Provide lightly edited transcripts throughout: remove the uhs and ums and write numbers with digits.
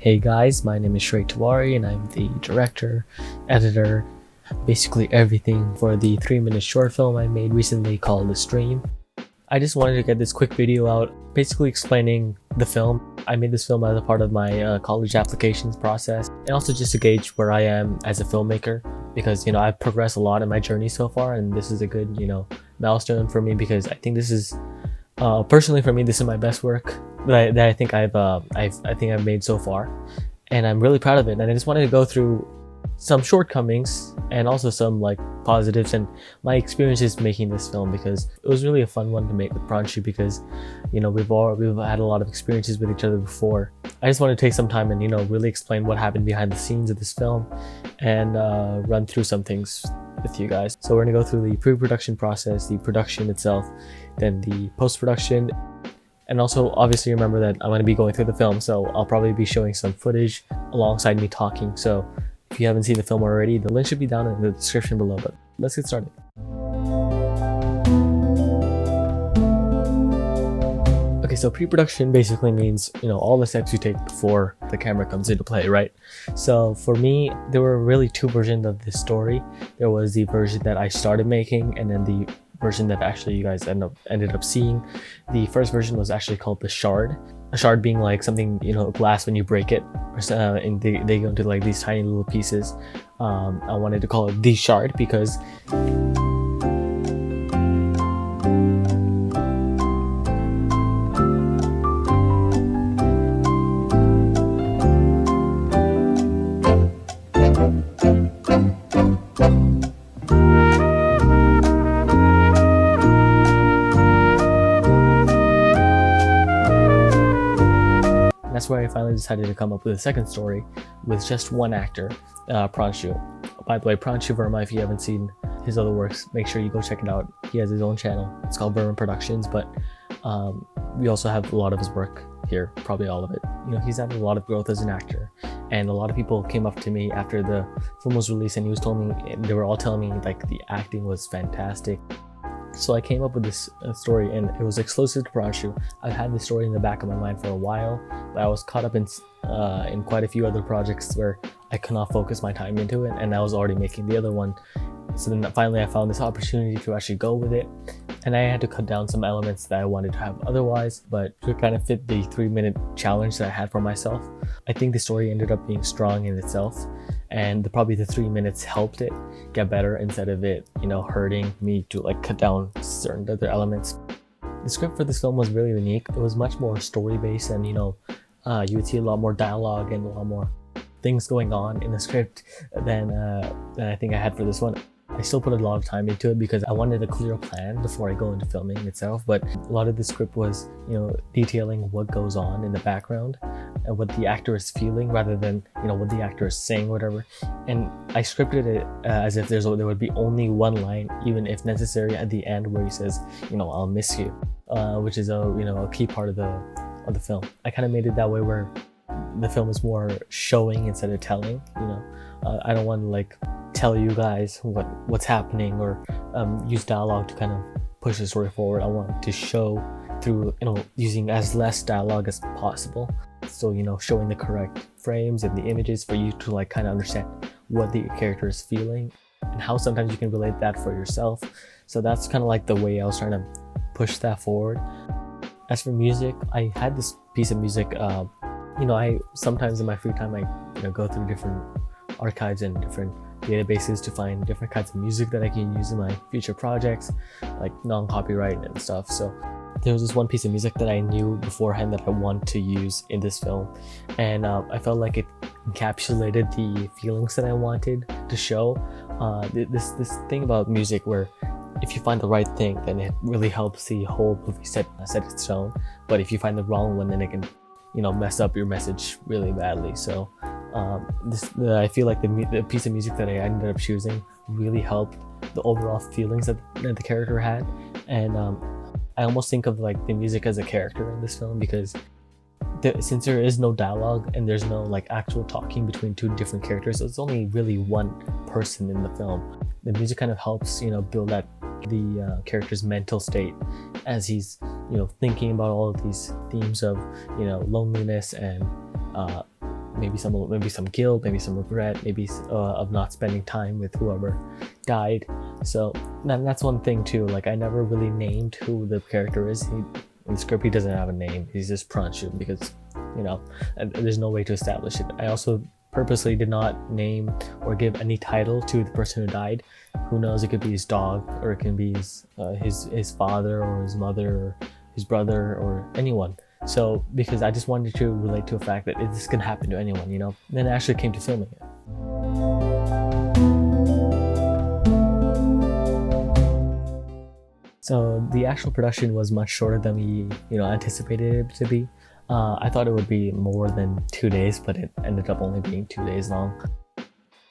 Hey guys, my name is Shrey Tiwari and I'm the director, editor, basically everything for the 3-minute short film I made recently called The Stream. I just wanted to get this quick video out basically explaining the film. I made this film as a part of my college applications process and also just to gauge where I am as a filmmaker because I've progressed a lot in my journey so far and this is a good milestone for me because I think this is personally for me this is my best work that I think I've made so far, and I'm really proud of it. And I just wanted to go through some shortcomings and also some like positives and my experiences making this film because it was really a fun one to make with Pranshu because we've had a lot of experiences with each other before. I just want to take some time and really explain what happened behind the scenes of this film and run through some things with you guys. So we're gonna go through the pre-production process, the production itself, then the post-production, and also obviously remember that I'm going to be going through the film, so I'll probably be showing some footage alongside me talking. So if you haven't seen the film already, the link should be down in the description below, but let's get started. Okay, so pre-production basically means all the steps you take before the camera comes into play, right? So for me, there were really two versions of this story. There was the version that I started making and then the version that actually you guys ended up seeing. The first version was actually called the shard. A shard being like something, glass when you break it, and they go into like these tiny little pieces. I wanted to call it the shard because that's where I finally decided to come up with a second story with just one actor, Pranshu. By the way, Pranshu Verma, if you haven't seen his other works, make sure you go check it out. He has his own channel. It's called PreProduction, but we also have a lot of his work here, probably all of it. He's had a lot of growth as an actor, and a lot of people came up to me after the film was released and they were all telling me like the acting was fantastic. So I came up with this story and it was exclusive to Pranshu. I've had this story in the back of my mind for a while, but I was caught up in quite a few other projects where I could not focus my time into it, and I was already making the other one. So then finally I found this opportunity to actually go with it, and I had to cut down some elements that I wanted to have otherwise, but to kind of fit the 3-minute challenge that I had for myself. I think the story ended up being strong in itself, and probably the 3 minutes helped it get better instead of it hurting me to like cut down certain other elements. The script for this film was really unique. It was much more story based, and you would see a lot more dialogue and a lot more things going on in the script than I think I had for this one. I still put a lot of time into it because I wanted a clear plan before I go into filming itself, but a lot of the script was detailing what goes on in the background and what the actor is feeling rather than what the actor is saying, whatever. And I scripted it as if there would be only one line, even if necessary, at the end where he says I'll miss you, which is a key part of the film. I kind of made it that way where the film is more showing instead of telling. I don't want to like tell you guys what's happening or use dialogue to kind of push the story forward. I want to show through using as less dialogue as possible, so showing the correct frames and the images for you to like kind of understand what the character is feeling and how sometimes you can relate that for yourself. So that's kind of like the way I was trying to push that forward. As for music, I had this piece of music. I sometimes in my free time I go through different archives and different databases to find different kinds of music that I can use in my future projects, like non-copyright and stuff. So there was this one piece of music that I knew beforehand that I want to use in this film, and I felt like it encapsulated the feelings that I wanted to show. This thing about music where if you find the right thing, then it really helps the whole movie set its tone. But if you find the wrong one, then it can mess up your message really badly. So I feel like the piece of music that I ended up choosing really helped the overall feelings that the character had, and I almost think of like the music as a character in this film because since there is no dialogue and there's no like actual talking between two different characters, so it's only really one person in the film. The music kind of helps build that the character's mental state as he's thinking about all of these themes of loneliness and maybe some guilt, maybe some regret, maybe of not spending time with whoever died. So that's one thing too. Like, I never really named who the character is. In the script, he doesn't have a name. He's just Pranshu because, you know, there's no way to establish it. I also purposely did not name or give any title to the person who died. Who knows? It could be his dog, or it can be his father, or his mother, or his brother, or anyone. So because I just wanted to relate to a fact that this can happen to anyone, you know. And then I actually came to filming it. So the actual production was much shorter than we, anticipated it to be. I thought it would be more than 2 days, but it ended up only being 2 days long.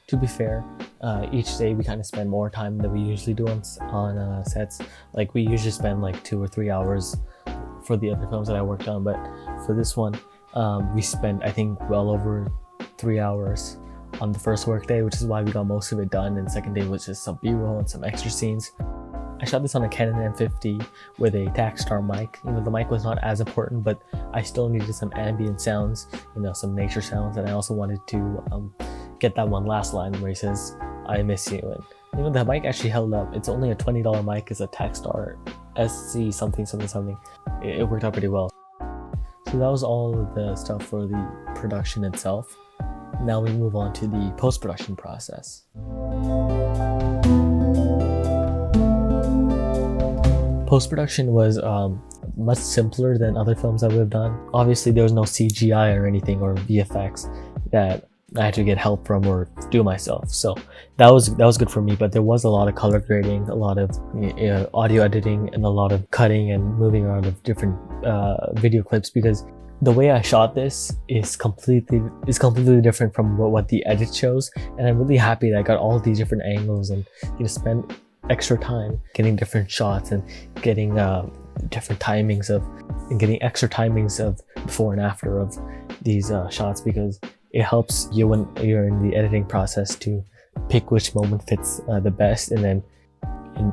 To be fair, each day we kind of spend more time than we usually do on sets. Like, we usually spend like 2 or 3 hours for the other films that I worked on, but for this one, we spent, I think, well over 3 hours on the first work day, which is why we got most of it done, and the second day was just some B-roll and some extra scenes. I shot this on a Canon M50 with a Takstar mic. The mic was not as important, but I still needed some ambient sounds, some nature sounds, and I also wanted to get that one last line where he says, "I miss you." And the mic actually held up. It's only a $20 mic. It's a Takstar SC something. It worked out pretty well. So that was all of the stuff for the production itself. Now we move on to the post-production process. Post-production was much simpler than other films I would have done. Obviously, there was no CGI or anything or VFX that I had to get help from or do myself. So that was good for me, but there was a lot of color grading, a lot of audio editing, and a lot of cutting and moving around of different video clips, because the way I shot this is completely different from what the edit shows. And I'm really happy that I got all these different angles and spend extra time getting different shots and getting different timings and getting extra timings of before and after of these shots, because it helps you when you're in the editing process to pick which moment fits the best, and then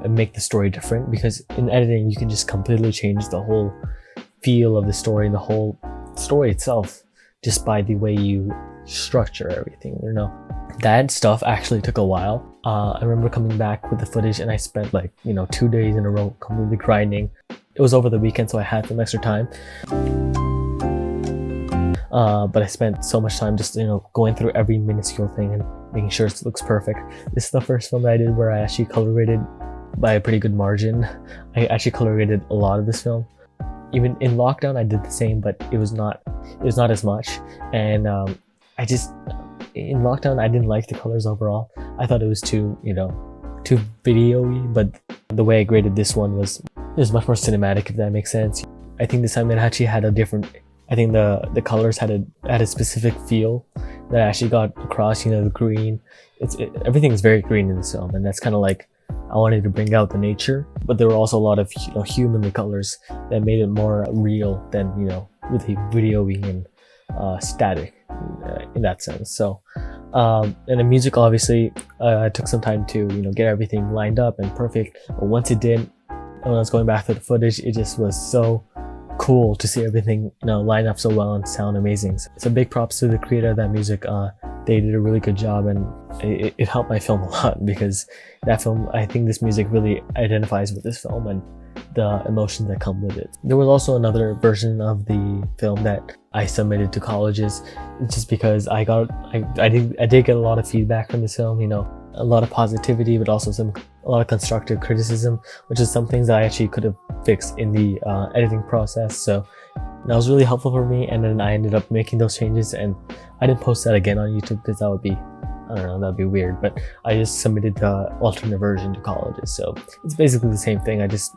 make the story different. Because in editing, you can just completely change the whole feel of the story and the whole story itself just by the way you structure everything. That stuff actually took a while. I remember coming back with the footage, and I spent 2 days in a row completely grinding. It was over the weekend, so I had some extra time. But I spent so much time just going through every minuscule thing and making sure it looks perfect. This is the first film that I did where I actually color graded by a pretty good margin. I actually color graded a lot of this film. Even in lockdown, I did the same, but it was not as much. And in lockdown, I didn't like the colors overall. I thought it was too video-y, but the way I graded this one was much more cinematic, if that makes sense. I think this time it actually had a different, I think the colors had a specific feel that I actually got across. The green, everything is very green in this film, and that's kind of like, I wanted to bring out the nature, but there were also a lot of human colors that made it more real than really video-y and static in that sense. So and the music, obviously, took some time to get everything lined up and perfect, but once it did, when I was going back to the footage, it just was so cool to see everything line up so well and sound amazing. So big props to the creator of that music. They did a really good job, and it helped my film a lot, because that film, I think this music really identifies with this film and the emotions that come with it. There was also another version of the film that I submitted to colleges, just because I did get a lot of feedback from this film, a lot of positivity, but also a lot of constructive criticism, which is some things that I actually could have fixed in the editing process. So that was really helpful for me, and then I ended up making those changes, and I didn't post that again on YouTube because that would be, I don't know, that'd be weird, but I just submitted the alternate version to colleges. So it's basically the same thing. I just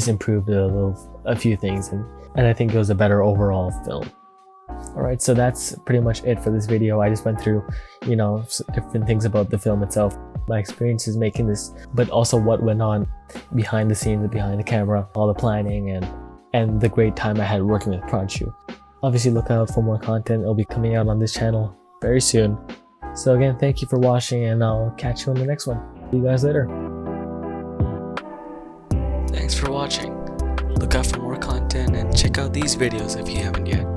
improved a few things, and I think it was a better overall film. Alright, so that's pretty much it for this video. I just went through, different things about the film itself, my experiences making this, but also what went on behind the scenes and behind the camera, all the planning, and the great time I had working with Pranshu. Obviously, look out for more content. It'll be coming out on this channel very soon. So again, thank you for watching, and I'll catch you on the next one. See you guys later. Thanks for watching. Look out for more content and check out these videos if you haven't yet.